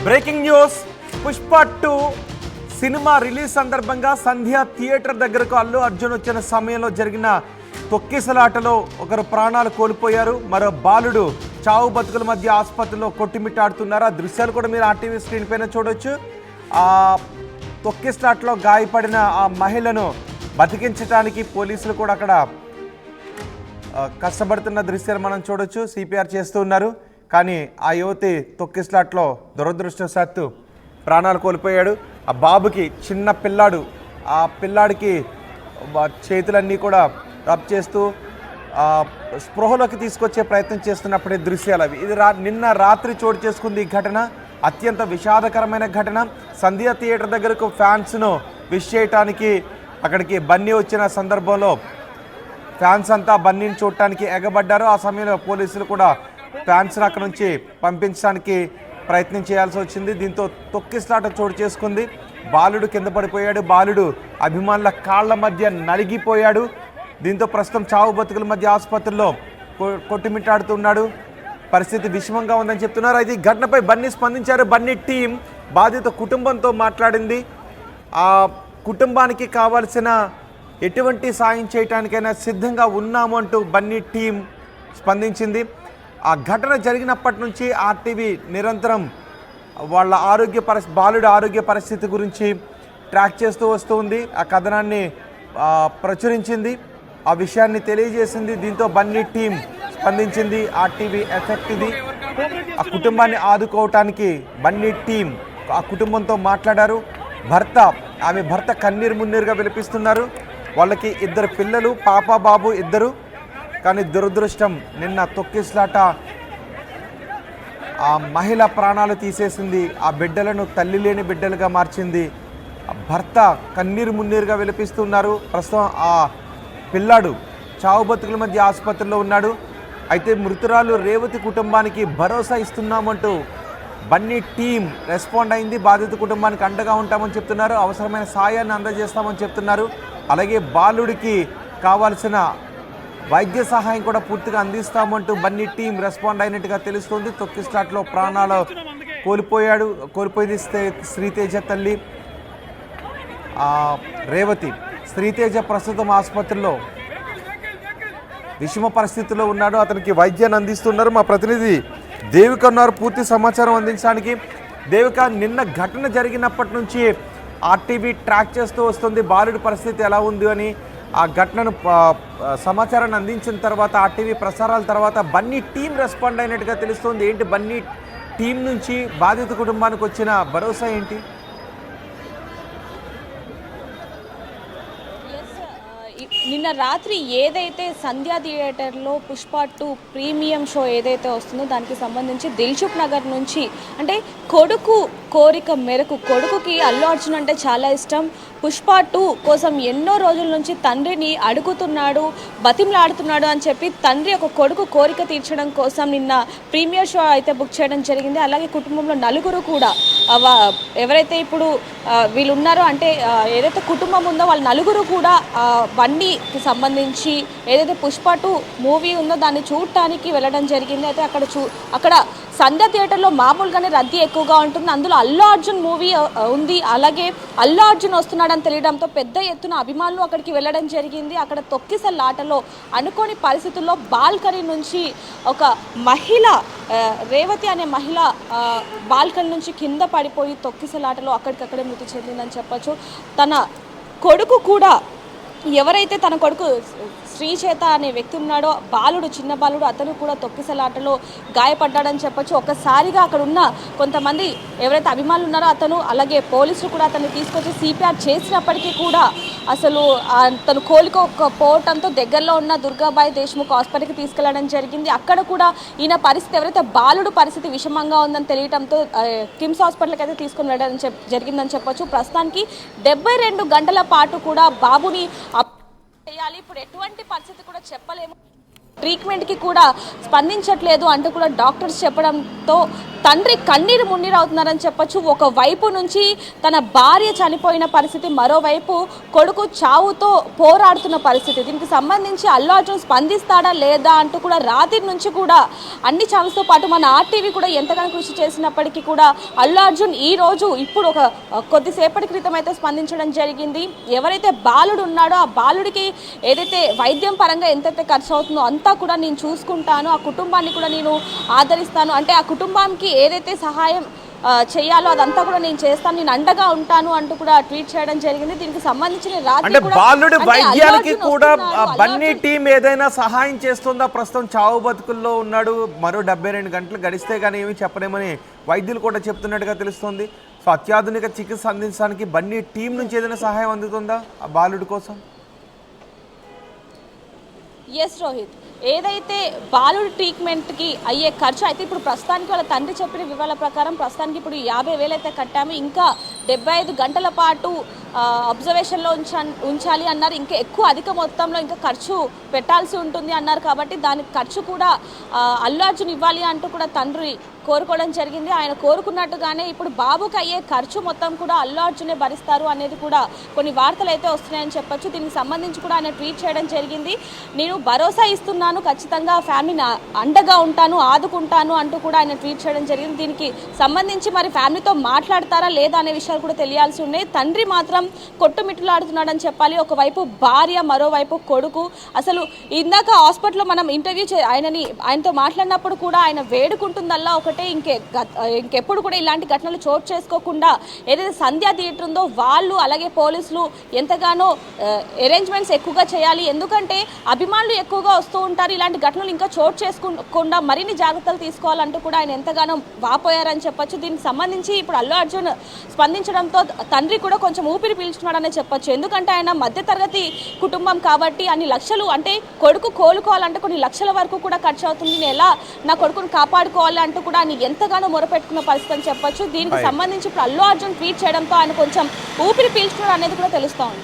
Breaking news. Pushpa 2 cinema release సందర్భంగా సంధ్య theatre దగ్గరకు అల్లు అర్జున్ వచ్చిన సమయంలో జరిగిన తొక్కిసలాటలో ఒకరు ప్రాణాలు కోల్పోయారు. మరో బాలుడు చావు బతుకుల మధ్య ఆసుపత్రిలో కొట్టిమిట్టాడుతున్నారు. ఆ దృశ్యాలు కూడా మీరు ఆర్టీవీ స్క్రీన్ పైన చూడొచ్చు. ఆ తొక్కిసలాటలో గాయపడిన ఆ మహిళను బతికించడానికి పోలీసులు కూడా అక్కడ కష్టపడుతున్న దృశ్యాలు మనం చూడొచ్చు. సిపిఆర్ చేస్తూ ఉన్నారు. కానీ ఆ యువతి తొక్కిసలాట్లో దురదృష్టవశాత్తు ప్రాణాలు కోల్పోయాడు. ఆ బాబుకి చిన్న పిల్లాడు, ఆ పిల్లాడికి చేతులన్నీ కూడా రబ్ చేస్తూ స్పృహలోకి తీసుకొచ్చే ప్రయత్నం చేస్తున్నప్పుడే దృశ్యాలు అవి. ఇది నిన్న రాత్రి చోటు చేసుకుంది ఈ ఘటన. అత్యంత విషాదకరమైన ఘటన. సంధ్య థియేటర్ దగ్గరకు ఫ్యాన్స్ను విష్ చేయటానికి అక్కడికి బన్నీ వచ్చిన సందర్భంలో ఫ్యాన్స్ అంతా బన్నీని చూడటానికి ఎగబడ్డారు. ఆ సమయంలో పోలీసులు కూడా ఫ్యాన్స్ని అక్కడ నుంచి పంపించడానికి ప్రయత్నం చేయాల్సి వచ్చింది. దీంతో తొక్కిసలాట చోటు చేసుకుంది. బాలుడు కింద పడిపోయాడు. బాలుడు అభిమానుల కాళ్ల మధ్య నలిగిపోయాడు. దీంతో ప్రస్తుతం చావు బతుకుల మధ్య ఆసుపత్రిలో కొట్టిమిట్టాడుతున్నాడు. పరిస్థితి విషమంగా ఉందని చెప్తున్నారు. అయితే ఈ ఘటనపై బన్నీ స్పందించారు. బన్నీ టీం బాధిత కుటుంబంతో మాట్లాడింది. ఆ కుటుంబానికి కావాల్సిన ఎటువంటి సాయం చేయడానికైనా సిద్ధంగా ఉన్నాము అంటూ బన్నీ టీం స్పందించింది. ఆ ఘటన జరిగినప్పటి నుంచి ఆర్టీవీ నిరంతరం వాళ్ళ బాలుడి ఆరోగ్య పరిస్థితి గురించి ట్రాక్ చేస్తూ వస్తుంది. ఆ కథనాన్ని ప్రచురించింది, ఆ విషయాన్ని తెలియజేసింది. దీంతో బన్నీ టీం స్పందించింది. ఆర్టీవీ ఎఫెక్ట్ ఇది. ఆ కుటుంబాన్ని ఆదుకోవటానికి బన్నీ టీం ఆ కుటుంబంతో మాట్లాడారు. ఆమె భర్త కన్నీరు మున్నీరుగా విలపిస్తున్నారు. వాళ్ళకి 2 పిల్లలు, పాప బాబు 2. కానీ దురదృష్టం, నిన్న తొక్కిసలాట ఆ మహిళ ప్రాణాలు తీసేసింది. ఆ బిడ్డలను తల్లి లేని బిడ్డలుగా మార్చింది. భర్త కన్నీరు మున్నీరుగా విలపిస్తున్నారు. ప్రస్తుతం ఆ పిల్లాడు చావు బతుకుల మధ్య ఆసుపత్రిలో ఉన్నాడు. అయితే మృతురాలు రేవతి కుటుంబానికి భరోసా ఇస్తున్నామంటూ బన్నీ టీం రెస్పాండ్ అయింది. బాధిత కుటుంబానికి అండగా ఉంటామని చెప్తున్నారు. అవసరమైన సాయాన్ని అందజేస్తామని చెప్తున్నారు. అలాగే బాలుడికి కావాల్సిన వైద్య సహాయం కూడా పూర్తిగా అందిస్తామంటూ బన్నీ టీం రెస్పాండ్ అయినట్టుగా తెలుస్తుంది. తొక్కిసలాట్లో ప్రాణాలు కోల్పోయింది శ్రీతేజ తల్లి రేవతి. శ్రీతేజ ప్రస్తుతం ఆసుపత్రిలో విషమ పరిస్థితుల్లో ఉన్నాడు. అతనికి వైద్యాన్ని అందిస్తున్నారు. మా ప్రతినిధి దేవిక ఉన్నారు పూర్తి సమాచారం అందించడానికి. దేవిక, నిన్న ఘటన జరిగినప్పటి నుంచి ఆర్టీవీ ట్రాక్ చేస్తూ వస్తుంది బాలుడి పరిస్థితి ఎలా ఉంది అని. ఆ ఘటనను సమాచారాన్ని అందించిన తర్వాత ఆర్టీవీ ప్రసారాల తర్వాత బన్నీ టీం రెస్పాండ్ అయినట్టుగా తెలుస్తుంది. ఏంటి బన్నీ టీం నుంచి బాధిత కుటుంబానికి వచ్చిన భరోసా ఏంటి? నిన్న రాత్రి ఏదైతే సంధ్యా థియేటర్లో పుష్ప 2 ప్రీమియం షో ఏదైతే వస్తుందో దానికి సంబంధించి దిల్సుఖ్ నగర్ నుంచి, అంటే కొడుకు కోరిక మేరకు, కొడుకుకి అల్లు అర్జున్ అంటే చాలా ఇష్టం. పుష్ప 2 కోసం ఎన్నో రోజుల నుంచి తండ్రిని అడుగుతున్నాడు, బతిమలాడుతున్నాడు అని చెప్పి తండ్రి ఒక కొడుకు కోరిక తీర్చడం కోసం నిన్న ప్రీమియర్ షో అయితే బుక్ చేయడం జరిగింది. అలాగే కుటుంబంలో 4 కూడా ఎవరైతే ఇప్పుడు వీళ్ళు ఉన్నారో, అంటే ఏదైతే కుటుంబం ఉందో వాళ్ళ 4 కూడా బండికి సంబంధించి ఏదైతే పుష్ప 2 మూవీ ఉందో దాన్ని చూడటానికి వెళ్ళడం జరిగింది. అయితే అక్కడ సంధ్య థియేటర్లో మామూలుగానే రద్దీ ఎక్కువగా ఉంటుంది. అందులో అల్లు అర్జున్ మూవీ ఉంది. అలాగే అల్లు అర్జున్ వస్తున్నాడని తెలియడంతో పెద్ద ఎత్తున అభిమానులు అక్కడికి వెళ్ళడం జరిగింది. అక్కడ తొక్కిసలాటలో అనుకోని పరిస్థితుల్లో బాల్కనీ నుంచి ఒక మహిళ, రేవతి అనే మహిళ బాల్కనీ నుంచి కింద పడిపోయి తొక్కిసలాటలో అక్కడికక్కడే మృతి చెందిందని చెప్పచ్చు. తన కొడుకు కూడా, ఎవరైతే తన కొడుకు శ్రీచేత అనే వ్యక్తి ఉన్నాడో, బాలుడు, చిన్న బాలుడు, అతను కూడా తొక్కిసలాటలో గాయపడ్డాడని చెప్పొచ్చు. ఒక్కసారిగా అక్కడ ఉన్న కొంతమంది ఎవరైతే అభిమానులు ఉన్నారో అతను, అలాగే పోలీసులు కూడా అతన్ని తీసుకొచ్చి సిపిఆర్ చేసినప్పటికీ కూడా అసలు తను కోలుకోకపోవడంతో దగ్గరలో ఉన్న దుర్గాబాయి దేశ్ముఖ్ హాస్పిటల్కి తీసుకెళ్లడం జరిగింది. అక్కడ కూడా ఈయన పరిస్థితి, ఎవరైతే బాలుడు పరిస్థితి విషమంగా ఉందని తెలియడంతో కిమ్స్ హాస్పిటల్కి అయితే తీసుకుని వెళ్ళడం జరిగిందని చెప్పొచ్చు. ప్రస్తుతానికి 72 గంటల పాటు కూడా బాబుని చేయాలి. ఇప్పుడు ఎటువంటి పరిస్థితి కూడా చెప్పలేము. ట్రీట్మెంట్కి కూడా స్పందించట్లేదు అంటూ కూడా డాక్టర్స్ చెప్పడంతో తండ్రి కన్నీరు మున్నీరు అవుతున్నారని చెప్పొచ్చు. ఒక వైపు నుంచి తన భార్య చనిపోయిన పరిస్థితి, మరోవైపు కొడుకు చావుతో పోరాడుతున్న పరిస్థితి. దీనికి సంబంధించి అల్లు అర్జున్ స్పందిస్తాడా లేదా అంటూ కూడా రాత్రి నుంచి కూడా అన్ని ఛానల్స్తో పాటు మన ఆర్టీవీ కూడా ఎంతగానో కృషి చేసినప్పటికీ కూడా అల్లు అర్జున్ ఈ రోజు ఇప్పుడు ఒక కొద్దిసేపటి క్రితం అయితే స్పందించడం జరిగింది. ఎవరైతే బాలుడు ఉన్నాడో ఆ బాలుడికి ఏదైతే వైద్యం పరంగా ఎంతైతే ఖర్చు అవుతుందో అంతా కూడా నేను చూసుకుంటాను, ఆ కుటుంబాన్ని కూడా నేను ఆదరిస్తాను, అంటే ఆ కుటుంబానికి ఏదైతే సహాయం చేయాలో అదంతా కూడా నేను చేస్తాను, నేను అండగా ఉంటాను అంటూ కూడా ట్వీట్ చేయడం జరిగింది. దీనికి సంబంధించిన అంటే బాలుడి వైద్యానికి కూడా బన్నీ టీం ఏదైనా సహాయం చేస్తుందా? ప్రస్తుతం చావు బతుకుల్లో ఉన్నాడు, మరో 72 గంటలు గడిస్తే కానీ ఏమి చెప్పలేమని వైద్యులు కూడా చెప్తున్నట్టుగా తెలుస్తుంది. సో అత్యాధునిక చికిత్స అందించడానికి బన్నీ టీం నుంచి ఏదైనా సహాయం అందుతుందా ఆ బాలుడి కోసం? ఎస్ రోహిత్, ఏదైతే బాలుడు ట్రీట్మెంట్కి అయ్యే ఖర్చు అయితే ఇప్పుడు ప్రస్తుతానికి వాళ్ళ తండ్రి చెప్పిన వివరాల ప్రకారం ప్రస్తుతానికి ఇప్పుడు 50,000 అయితే కట్టాము, ఇంకా 75 గంటల పాటు అబ్జర్వేషన్లో ఉంచాలి అన్నారు, ఇంకా ఎక్కువ అధిక మొత్తంలో ఇంకా ఖర్చు పెట్టాల్సి ఉంటుంది అన్నారు. కాబట్టి దానికి ఖర్చు కూడా అల్లు అర్జున్ ఇవ్వాలి అంటూ కూడా తండ్రి కోరుకోవడం జరిగింది. ఆయన కోరుకున్నట్టుగానే ఇప్పుడు బాబుకి అయ్యే ఖర్చు మొత్తం కూడా అల్లు అర్జునే భరిస్తారు అనేది కూడా కొన్ని వార్తలు అయితే వస్తున్నాయని చెప్పొచ్చు. దీనికి సంబంధించి కూడా ఆయన ట్వీట్ చేయడం జరిగింది. నేను భరోసా ఇస్తున్నాను, ఖచ్చితంగా ఫ్యామిలీని అండగా ఉంటాను, ఆదుకుంటాను అంటూ కూడా ఆయన ట్వీట్ చేయడం జరిగింది. దీనికి సంబంధించి మరి ఫ్యామిలీతో మాట్లాడతారా లేదా అనే విషయాలు కూడా తెలియాల్సి ఉన్నాయి. తండ్రి మాత్రం కొట్టుమిట్టులాడుతున్నాడని చెప్పాలి. ఒకవైపు భార్య, మరోవైపు కొడుకు. అసలు ఇందాక హాస్పిటల్లో మనం ఆయనతో మాట్లాడినప్పుడు కూడా ఆయన వేడుకుంటుందల్లా ఒకటే, ఇంకెప్పుడు కూడా ఇలాంటి ఘటనలు చోటు చేసుకోకుండా ఏదైతే సంధ్యా థియేటర్ ఉందో వాళ్ళు అలాగే పోలీసులు ఎంతగానో అరేంజ్మెంట్స్ ఎక్కువగా చేయాలి, ఎందుకంటే అభిమానులు ఎక్కువగా వస్తూ ఉంటారు, ఇలాంటి ఘటనలు ఇంకా చోటు చేసుకోకుండా మరిన్ని జాగ్రత్తలు తీసుకోవాలంటూ కూడా ఆయన ఎంతగానో వాపోయారని చెప్పొచ్చు. దీనికి సంబంధించి ఇప్పుడు అల్లు అర్జున్ స్పందించడంతో తండ్రి కూడా కొంచెం ఊపిరి పీల్చుకున్నాడనే చెప్పొచ్చు. ఎందుకంటే ఆయన మధ్యతరగతి కుటుంబం కాబట్టి అన్ని లక్షలు, అంటే కొడుకు కోలుకోవాలంటే కొన్ని లక్షల వరకు కూడా ఖర్చు అవుతుంది, నేను ఎలా నా కొడుకుని కాపాడుకోవాలి అంటూ కూడా ఆయన ఎంతగానో మొరపెట్టుకున్న పరిస్థితి అని చెప్పొచ్చు. దీనికి సంబంధించి ఇప్పుడు అల్లు అర్జున్ ట్వీట్ చేయడంతో ఆయన కొంచెం ఊపిరి పీల్చుకోవడం అనేది కూడా తెలుస్తా ఉంది.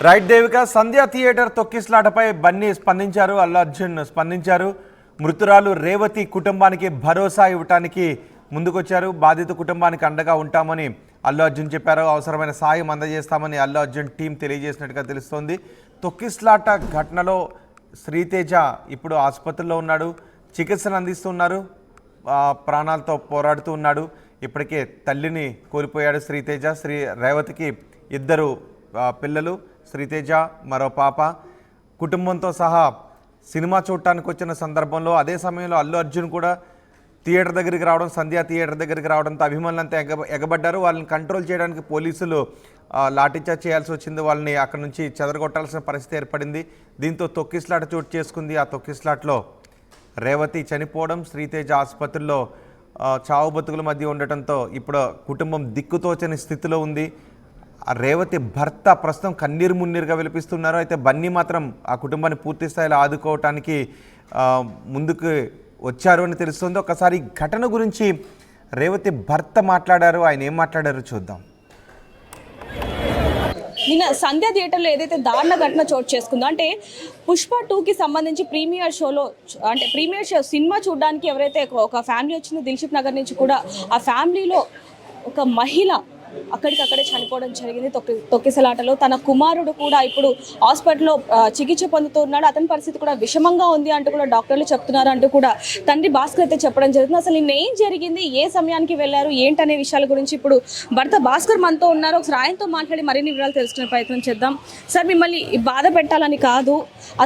రైట్ దేవిక, సంధ్యా థియేటర్ తొక్కిసలాటపై బన్నీ స్పందించారు, అల్లు అర్జున్ స్పందించారు. మృతురాలు రేవతి కుటుంబానికి భరోసా ఇవ్వటానికి ముందుకొచ్చారు. బాధిత కుటుంబానికి అండగా ఉంటామని అల్లు అర్జున్ చెప్పారు. అవసరమైన సాయం అందజేస్తామని అల్లు అర్జున్ టీం తెలియజేసినట్టుగా తెలుస్తోంది. తొక్కిసలాట ఘటనలో శ్రీతేజ ఇప్పుడు ఆసుపత్రిలో ఉన్నాడు, చికిత్సను అందిస్తున్నారు, ప్రాణాలతో పోరాడుతూ ఉన్నాడు. ఇప్పటికే తల్లిని కోల్పోయాడు శ్రీతేజ. రేవతికి 2 పిల్లలు, శ్రీతేజ మరో పాప. కుటుంబంతో సహా సినిమా చూడటానికి వచ్చిన సందర్భంలో అదే సమయంలో అల్లు అర్జున్ కూడా థియేటర్ దగ్గరికి రావడం, సంధ్యా థియేటర్ దగ్గరికి రావడంతో అభిమానులంతా ఎగబడ్డారు. వాళ్ళని కంట్రోల్ చేయడానికి పోలీసులు లాఠీచార్జ్ చేయాల్సి వచ్చింది, వాళ్ళని అక్కడ నుంచి చెదరగొట్టాల్సిన పరిస్థితి ఏర్పడింది. దీంతో తొక్కిసలాట చోటు చేసుకుంది. ఆ తొక్కిసలాట్లో రేవతి చనిపోవడం, శ్రీతేజ ఆసుపత్రిలో చావు బతుకుల మధ్య ఉండటంతో ఇప్పుడు కుటుంబం దిక్కుతోచని స్థితిలో ఉంది. ఆ రేవతి భర్త ప్రస్తుతం కన్నీరు మున్నీరుగా విలపిస్తున్నారు. అయితే బన్నీ మాత్రం ఆ కుటుంబాన్ని పూర్తి స్థాయిలో ఆదుకోవటానికి ముందుకు వచ్చారు అని తెలుస్తుంది. ఒకసారి ఘటన గురించి రేవతి భర్త మాట్లాడారు, ఆయన ఏం మాట్లాడారో చూద్దాం. నిన్న సంధ్యా థియేటర్లో ఏదైతే దారుణ ఘటన చోటు చేసుకుందో, అంటే పుష్ప 2కి సంబంధించి ప్రీమియర్ షో సినిమా చూడడానికి ఎవరైతే ఒక ఫ్యామిలీ వచ్చిందో దిల్షుక్ నగర్ నుంచి కూడా, ఆ ఫ్యామిలీలో ఒక మహిళ అక్కడికక్కడే చనిపోవడం జరిగింది తొక్కిసలాటలో. తన కుమారుడు కూడా ఇప్పుడు హాస్పిటల్లో చికిత్స పొందుతూ ఉన్నాడు, అతని పరిస్థితి కూడా విషమంగా ఉంది అంటూ కూడా డాక్టర్లు చెప్తున్నారు అంటూ కూడా తండ్రి భాస్కర్ అయితే చెప్పడం జరుగుతుంది. అసలు నిన్న ఏం జరిగింది, ఏ సమయానికి వెళ్ళారు, ఏంటనే విషయాల గురించి ఇప్పుడు భర్త భాస్కర్ మనతో ఉన్నారు. ఒకసారి ఆయనతో మాట్లాడి మరిన్ని వివరాలు తెలుసుకునే ప్రయత్నం చేద్దాం. సార్, మిమ్మల్ని బాధ పెట్టాలని కాదు,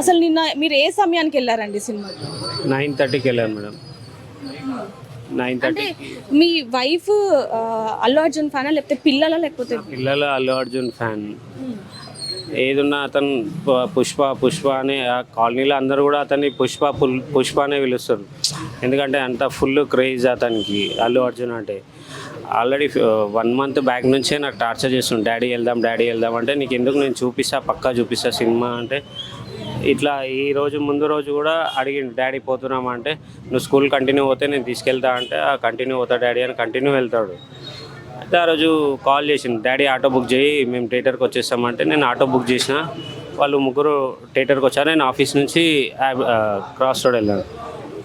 అసలు నిన్న మీరు ఏ సమయానికి వెళ్ళారండి సినిమా? 9:30కి వెళ్ళాను మేడం. 9:30. మీ వైఫ్ అల్లు అర్జున్ ఫ్యానా లేకపోతే పిల్లలు అల్లు అర్జున్ ఫ్యాన్. ఏదున్నా అతను పుష్ప అనే ఆ కాలనీలో అందరూ కూడా అతన్ని పుష్ప అనే పిలుస్తారు, ఎందుకంటే అంత ఫుల్ క్రేజ్ అతనికి అల్లు అర్జున్ అంటే. ఆల్రెడీ 1 మంత్ బ్యాక్ నుంచే నాకు టార్చర్ చేస్తుంది, డాడీ వెళ్దాం అంటే, నీకు ఎందుకు, నేను పక్కా చూపిస్తా సినిమా అంటే. ఇట్లా ఈ రోజు ముందు రోజు కూడా అడిగిండు, డాడీ పోతున్నామా అంటే, నువ్వు స్కూల్ కంటిన్యూ పోతే నేను తీసుకెళ్తా అంటే, కంటిన్యూ పోతా డాడీ అని కంటిన్యూ వెళ్తాడు. అయితే ఆ రోజు కాల్ చేసిండు, డాడీ ఆటో బుక్ చేయి, మేము థియేటర్కి వచ్చేస్తామంటే నేను ఆటో బుక్ చేసిన. వాళ్ళు ముగ్గురు థియేటర్కి వచ్చారు, నేను ఆఫీస్ నుంచి క్రాస్ రోడ్ వెళ్ళాను.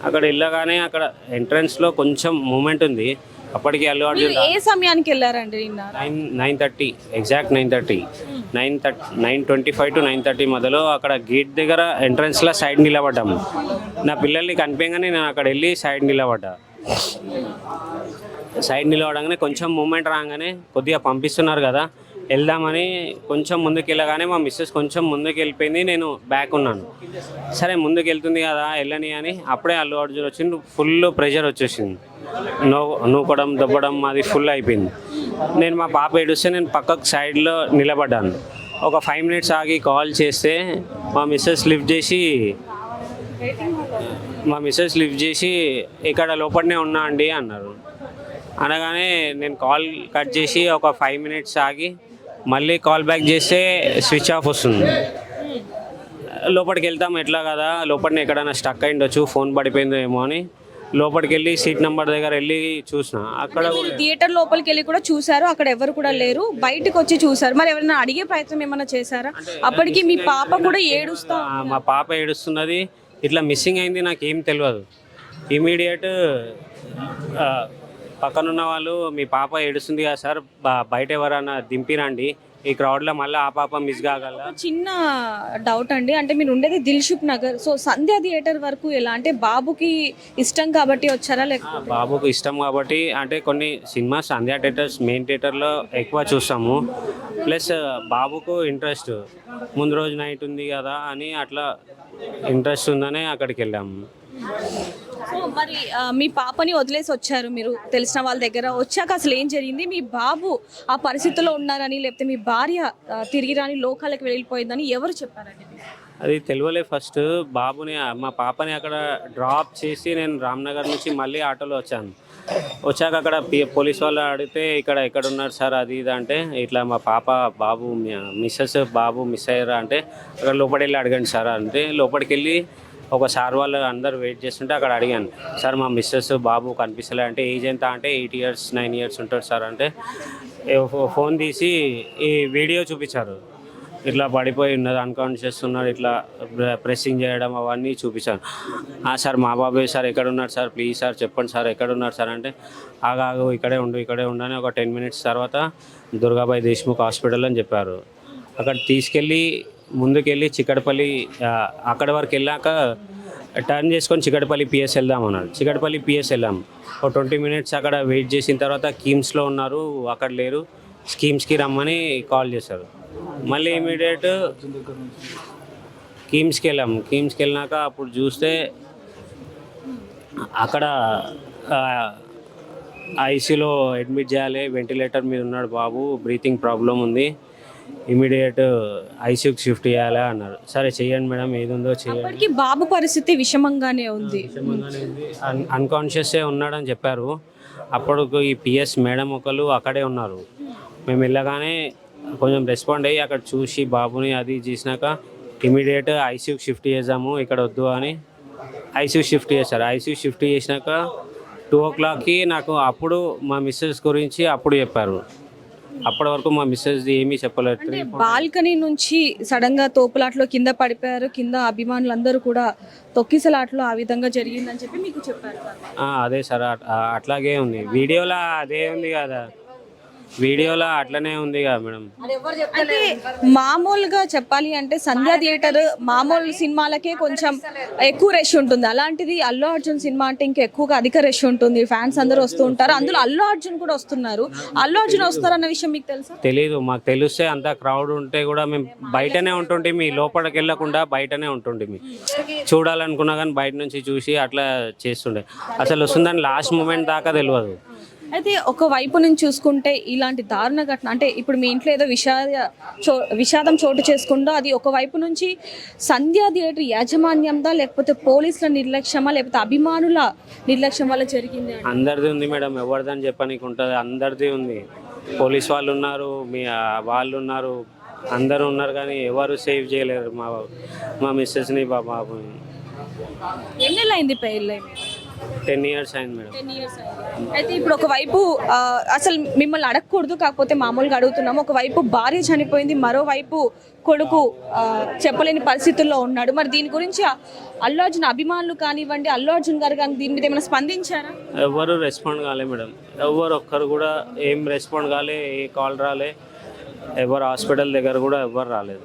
అక్కడ వెళ్ళగానే అక్కడ ఎంట్రన్స్లో కొంచెం మూమెంట్ ఉంది. అప్పటికి అల్లు మీరు అర్జున్ ఏ సమయానికి వెళ్ళారండి నిన్న? 9:30 ఎగ్జాక్ట్ 9:30 9:25 to 9:30 మధ్యలో అక్కడ గేట్ దగ్గర ఎంట్రన్స్లో సైడ్ నిలబడ్డాము. నా పిల్లల్ని కనిపించగానే నేను అక్కడ వెళ్ళి సైడ్ నిలబడ్డా. సైడ్ నిలబడగానే కొంచెం మూమెంట్ రాగానే కొద్దిగా పంపిస్తున్నారు కదా వెళ్దామని కొంచెం ముందుకు వెళ్ళగానే మా మిస్సెస్ కొంచెం ముందుకు వెళ్ళిపోయింది. నేను బ్యాక్ ఉన్నాను. సరే ముందుకు వెళ్తుంది కదా వెళ్ళని అని అప్పుడే అల్లు అర్జున్ వచ్చింది. ఫుల్ ప్రెషర్ వచ్చేసింది. నూకడం దొబ్బడం అది ఫుల్ అయిపోయింది. నేను మా పాప ఏడుస్తే నేను పక్కకు సైడ్లో నిలబడ్డాను. ఒక 5 minutes ఆగి కాల్ చేస్తే మా మిస్సెస్ లిఫ్ట్ చేసి ఇక్కడ లోపలనే ఉన్నా అండి అన్నారు. అనగానే నేను కాల్ కట్ చేసి ఒక 5 minutes ఆగి మళ్ళీ కాల్ బ్యాక్ చేస్తే స్విచ్ ఆఫ్ వస్తుంది. లోపలికి వెళ్తాం ఎట్లా కదా లోపలనే ఎక్కడైనా స్టక్ అయి ఉండొచ్చు ఫోన్ పడిపోయిందో ఏమో అని లోపలికి వెళ్ళి సీట్ నెంబర్ దగ్గర వెళ్ళి చూసిన. అక్కడ థియేటర్ లోపలికి వెళ్ళి కూడా చూసారు, అక్కడ ఎవరు కూడా లేరు. బయటకు వచ్చి చూసారు, మరి ఎవరైనా అడిగే ప్రయత్నం ఏమైనా చేశారా? అప్పటికి మీ పాప కూడా ఏడుస్తా. మా పాప ఏడుస్తున్నది, ఇట్లా మిస్సింగ్ అయింది నాకేం తెలియదు. ఇమీడియట్ పక్కనున్న వాళ్ళు మీ పాప ఏడుస్తుంది కదా సార్ బయట ఎవరైనా దింపిరండి ఈ క్రౌడ్లో మళ్ళీ ఆ పాప మిస్ కాగల. చిన్న డౌట్ అండి, అంటే మీరు ఉండేది దిల్షుక్ నగర్, సో సంధ్యా థియేటర్ వరకు ఎలా అంటే బాబుకి ఇష్టం కాబట్టి వచ్చారా లేకపోతే? బాబుకు ఇష్టం కాబట్టి అంటే కొన్ని సినిమా సంధ్యా థియేటర్స్ మెయిన్ థియేటర్లో ఎక్కువ చూస్తాము. ప్లస్ బాబుకు ఇంట్రెస్ట్ ముందు రోజు నైట్ ఉంది కదా అని అట్లా ఇంట్రెస్ట్ ఉందనే అక్కడికి వెళ్ళాము. సో మరి మీ పాపని వదిలేసి వచ్చారు మీరు తెలిసిన వాళ్ళ దగ్గర. వచ్చాక అసలు ఏం జరిగింది? మీ బాబు ఆ పరిస్థితుల్లో ఉన్నారని లేకపోతే మీ భార్య తిరిగి రాని లోకాలకు వెళ్ళిపోయిందని ఎవరు చెప్పారండి? అది తెలియలే. ఫస్ట్ బాబుని మా పాపని అక్కడ డ్రాప్ చేసి నేను రామ్నగర్ నుంచి మళ్ళీ ఆటోలో వచ్చాను. వచ్చాక అక్కడ పోలీస్ వాళ్ళు అడిగితే ఎక్కడ ఉన్నారు సార్ అది ఇది అంటే ఇట్లా మా పాప బాబు బాబు మిస్ అయ్యారా అంటే అక్కడ లోపలికి వెళ్ళి అడగండి సార్ అంటే లోపలికి వెళ్ళి ఒక సార్ వాళ్ళు అందరు వెయిట్ చేస్తుంటే అక్కడ అడిగాను, సార్ మా మిస్సెస్ బాబు కనిపిస్తలే అంటే ఏజ్ ఎంత అంటే 8 years 9 years ఉంటాడు సార్ అంటే ఫోన్ తీసి ఈ వీడియో చూపించారు. ఇట్లా పడిపోయి ఉన్నది అన్కాన్షియస్ ఉన్నాడు ఇట్లా ప్రెస్సింగ్ చేయడం అవన్నీ చూపించాను. సార్ మా బాబే సార్ ఎక్కడ ఉన్నాడు సార్ ప్లీజ్ సార్ చెప్పండి సార్ ఎక్కడ ఉన్నాడు సార్ అంటే ఆగాగు ఇక్కడే ఉండు అని ఒక 10 minutes తర్వాత దుర్గాబాయి దేశ్ముఖ్ హాస్పిటల్ అని చెప్పారు. అక్కడ తీసుకెళ్ళి ముందుకెళ్ళి చిక్కడపల్లి అక్కడి వరకు వెళ్ళాక టర్న్ చేసుకొని చిక్కడపల్లి పిఎస్ వెళ్దామన్నాడు. చిక్కడపల్లి పిఎస్ వెళ్ళాం. ఒక 20 minutes అక్కడ వెయిట్ చేసిన తర్వాత కిమ్స్లో ఉన్నారు అక్కడ లేరు, స్కీమ్స్కి రమ్మని కాల్ చేశారు. మళ్ళీ ఇమీడియట్ కిమ్స్కి వెళ్ళినాక అప్పుడు చూస్తే అక్కడ ఐసీలో అడ్మిట్ చేయాలి, వెంటిలేటర్ మీద ఉన్నాడు బాబు, బ్రీతింగ్ ప్రాబ్లం ఉంది, ఇమీడియట్ ఐసీయూకి షిఫ్ట్ చేయాలా అన్నారు. సరే చెయ్యండి మేడం ఏది ఉందో చేయండి. బాబు పరిస్థితి విషమంగానే ఉంది, అన్కాన్షియస్సే ఉన్నాడని చెప్పారు. అప్పుడు ఈ పిఎస్ మేడం ఒకళ్ళు అక్కడే ఉన్నారు. మేము వెళ్ళగానే కొంచెం రెస్పాండ్ అయ్యి అక్కడ చూసి బాబుని అది చేసినాక ఇమీడియట్ ఐసీయూకి షిఫ్ట్ చేద్దాము ఇక్కడ వద్దు అని ఐసీయూ షిఫ్ట్ చేశారు. ఐసీయూ షిఫ్ట్ చేసినాక 2 o'clockకి నాకు అప్పుడు మా మిస్సెస్ గురించి అప్పుడు చెప్పారు. అప్పటి వరకు మా మిస్సెస్ ఏమీ చెప్పలేదు. బాల్కనీ నుంచి సడన్ గా తోపులాట్లో కింద పడిపోయారు, కింద అభిమానులందరూ కూడా తొక్కిసలాట్లో ఆ విధంగా జరిగిందని చెప్పి మీకు చెప్పారు. అదే సార్ అట్లాగే ఉంది వీడియోలో, అదే ఉంది కదా వీడియోలో అట్లనే ఉంది కదా మేడం. అంటే మామూలుగా చెప్పాలి అంటే సంధ్యా థియేటర్ మామూలు సినిమాలకే కొంచెం ఎక్కువ రష్ ఉంటుంది, అలాంటిది అల్లు అర్జున్ సినిమా అంటే ఇంకా ఎక్కువగా అధిక రష్ ఉంటుంది, ఫ్యాన్స్ అందరూ వస్తూ ఉంటారు, అందులో అల్లు అర్జున్ కూడా వస్తున్నారు. అల్లు అర్జున్ వస్తారన్న విషయం మీకు తెలుసా? తెలీదు. మాకు తెలిస్తే అంత క్రౌడ్ ఉంటే కూడా మేము బయటనే ఉంటుంటే మీ లోపలికి వెళ్ళకుండా బయటనే ఉంటుండే మీ చూడాలనుకున్నా కానీ బయట నుంచి చూసి అట్లా చేస్తుండే. అసలు వస్తుందని లాస్ట్ మూమెంట్ దాకా తెలియదు. అయితే ఒక వైపు నుంచి చూసుకుంటే ఇలాంటి దారుణ ఘటన అంటే ఇప్పుడు మీ ఇంట్లో ఏదో విషాదం చోటు చేసుకుంటూ అది ఒక వైపు నుంచి సంధ్యా థియేటర్ యాజమాన్యందా లేకపోతే పోలీసుల నిర్లక్ష్యమా లేకపోతే అభిమానుల నిర్లక్ష్యం వల్ల జరిగింది? అందరిది ఉంది మేడం, ఎవరిదని చెప్పనీకి ఉంటుంది, అందరిది ఉంది. పోలీస్ వాళ్ళు ఉన్నారు, వాళ్ళు ఉన్నారు, అందరూ ఉన్నారు కానీ ఎవరు సేవ్ చేయలేరు మా మిస్సెస్ని బాబుని. ఎన్ని నెలలు అయింది పెళ్ళి? 10 years అయింది మేడం. 10 years అయితే ఇప్పుడు ఒకవైపు అసలు మిమ్మల్ని అడగకూడదు, కాకపోతే మామూలుగా అడుగుతున్నాము. ఒకవైపు భార్య చనిపోయింది, మరోవైపు కొడుకు చెప్పలేని పరిస్థితుల్లో ఉన్నాడు. మరి దీని గురించి అల్లు అర్జున్ అభిమానులు కానివ్వండి, అల్లు అర్జున్ గారు కానీ దీని మీద ఏమైనా స్పందించారా? ఎవరు రెస్పాండ్ కాలే మేడం. ఎవరు ఒక్కరు కూడా ఏం రెస్పాండ్ కాలే, ఏ కాల్ రాలే, ఎవరు హాస్పిటల్ దగ్గర కూడా ఎవరు రాలేదు.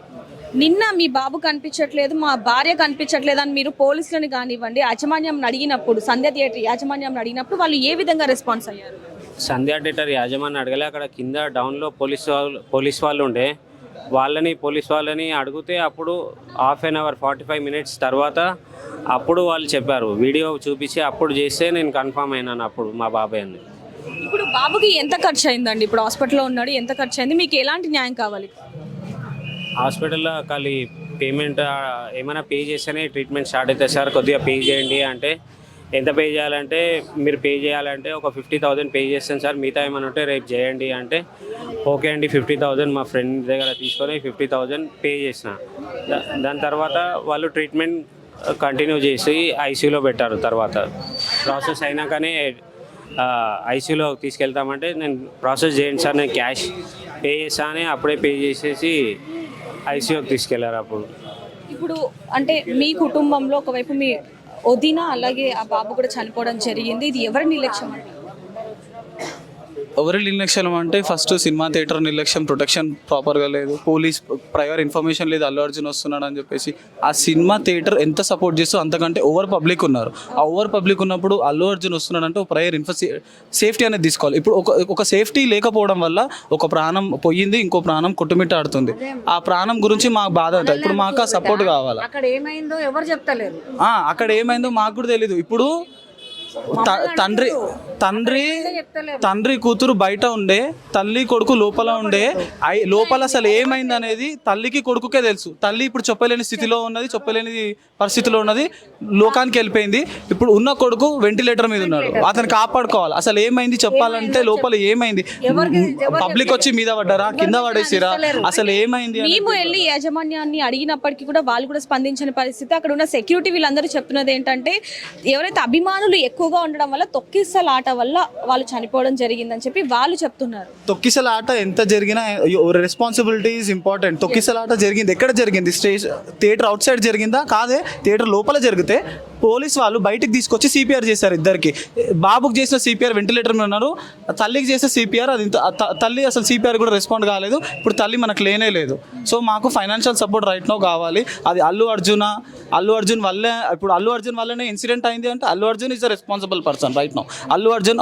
నిన్న మీ బాబు కనిపించట్లేదు, మా భార్య కనిపించట్లేదు అని మీరు పోలీసులను కానివ్వండి యాజమాన్యం అడిగినప్పుడు, సంధ్య థియేటర్ యాజమాన్యం అడిగినప్పుడు వాళ్ళు ఏ విధంగా రెస్పాన్స్ అయ్యారు? సంధ్యా థియేటర్ యాజమాన్యం అడగలే. అక్కడ కింద డౌన్లో పోలీస్ వాళ్ళు ఉండే, పోలీస్ వాళ్ళని అడిగితే అప్పుడు హాఫ్ అన్ అవర్ 45 minutes తర్వాత అప్పుడు వాళ్ళు చెప్పారు, వీడియో చూపించి అప్పుడు చేస్తే నేను కన్ఫర్మ్ అయినాను అప్పుడు మా బాబాయ్ అని. ఇప్పుడు బాబుకి ఎంత ఖర్చు అయిందండి? ఇప్పుడు హాస్పిటల్లో ఉన్నాడు, ఎంత ఖర్చు అయింది? మీకు ఎలాంటి న్యాయం కావాలి? హాస్పిటల్లో ఖాళీ పేమెంట్ ఏమైనా పే చేస్తేనే ట్రీట్మెంట్ స్టార్ట్ అవుతుంది సార్, కొద్దిగా పే చేయండి అంటే ఎంత పే చేయాలంటే, మీరు పే చేయాలంటే ఒక 50,000 పే చేస్తాను సార్, మిగతా ఏమైనా ఉంటే రేపు చేయండి అంటే ఓకే అండి 50,000 మా ఫ్రెండ్ దగ్గర తీసుకొని 50,000 పే చేసిన. దాని తర్వాత వాళ్ళు ట్రీట్మెంట్ కంటిన్యూ చేసి ఐసీయూలో పెట్టారు. తర్వాత ప్రాసెస్ అయినాకనే ఐసీయూలో తీసుకెళ్తామంటే నేను ప్రాసెస్ చేయండి సార్, నేను క్యాష్ పే చేస్తానే అప్పుడే పే చేసేసి ఐసీయూకి తీసుకెళ్లారు. అప్పుడు ఇప్పుడు అంటే మీ కుటుంబంలో ఒకవైపు మీ వదిన అలాగే ఆ బాబు కూడా చనిపోవడం జరిగింది, ఇది ఎవరి నిర్లక్ష్యం అండి? ఎవరి నిర్లక్ష్యం అంటే ఫస్ట్ సినిమా థియేటర్ నిర్లక్ష్యం, ప్రొటెక్షన్ ప్రాపర్గా లేదు, పోలీస్ ప్రయర్ ఇన్ఫర్మేషన్ లేదు అల్లు అర్జున్ వస్తున్నాడు అని చెప్పేసి. ఆ సినిమా థియేటర్ ఎంత సపోర్ట్ చేస్తూ అంతకంటే ఓవర్ పబ్లిక్ ఉన్నారు. ఆ ఓవర్ పబ్లిక్ ఉన్నప్పుడు అల్లు అర్జున్ వస్తున్నాడు అంటే ఒక ప్రయర్ సేఫ్టీ అనేది తీసుకోవాలి. ఇప్పుడు ఒక సేఫ్టీ లేకపోవడం వల్ల ఒక ప్రాణం పోయింది, ఇంకో ప్రాణం కొట్టుమిట్టాడుతుంది. ఆ ప్రాణం గురించి మాకు బాధ అవుతుంది. ఇప్పుడు మాకు ఆ సపోర్ట్ కావాలి. అక్కడ ఏమైందో ఎవరు చెప్తలేరు. అక్కడ ఏమైందో మాకు కూడా తెలీదు. ఇప్పుడు తండ్రి కూతురు బయట ఉండే, తల్లి కొడుకు లోపల ఉండే, లోపల అసలు ఏమైంది అనేది తల్లికి కొడుకుకే తెలుసు. తల్లి ఇప్పుడు చెప్పలేని స్థితిలో ఉన్నది, చెప్పలేని పరిస్థితిలో ఉన్నది, లోకానికి వెళ్ళిపోయింది. ఇప్పుడు ఉన్న కొడుకు వెంటిలేటర్ మీద ఉన్నాడు, అతను కాపాడుకోవాలి. అసలు ఏమైంది చెప్పాలంటే లోపల ఏమైంది, పబ్లిక్ వచ్చి మీద పడ్డారా, కింద పడేసిరా, అసలు ఏమైంది? మేము వెళ్ళి యాజమాన్యాన్ని అడిగినప్పటికీ కూడా వాళ్ళు కూడా స్పందించిన పరిస్థితి. అక్కడ ఉన్న సెక్యూరిటీ వీళ్ళందరూ చెప్తున్నది ఏంటంటే, ఎవరైతే అభిమానులు ఎక్కువగా ఉండడం వల్ల తొక్కిసలాట వల్ల వాళ్ళు చనిపోవడం జరిగిందని చెప్పి వాళ్ళు చెప్తున్నారు. తొక్కిసలాట ఎంత జరిగినా రెస్పాన్సిబిలిటీ ఈజ్ ఇంపార్టెంట్. తొక్కిసలాట జరిగింది, ఎక్కడ జరిగింది? థియేటర్ అవుట్ సైడ్ జరిగిందా? కాదే, థియేటర్ లోపల జరిగితే పోలీస్ వాళ్ళు బయటికి తీసుకొచ్చి సిపిఆర్ చేశారు ఇద్దరికి. బాబుకి చేసిన సిపిఆర్ వెంటిలేటర్ మీద ఉన్నారు, తల్లికి చేసిన సిపిఆర్ అది తల్లి అసలు సిపిఆర్ కూడా రెస్పాండ్ కాలేదు. ఇప్పుడు తల్లి మనకు లేనే లేదు. సో మాకు ఫైనాన్షియల్ సపోర్ట్ రైట్ నో కావాలి. అది అల్లు అర్జున్ వల్లే, ఇప్పుడు అల్లు అర్జున్ వల్లనే ఇన్సిడెంట్ అయింది అంటే Allu Arjun is the responsible person right no. Allu Arjun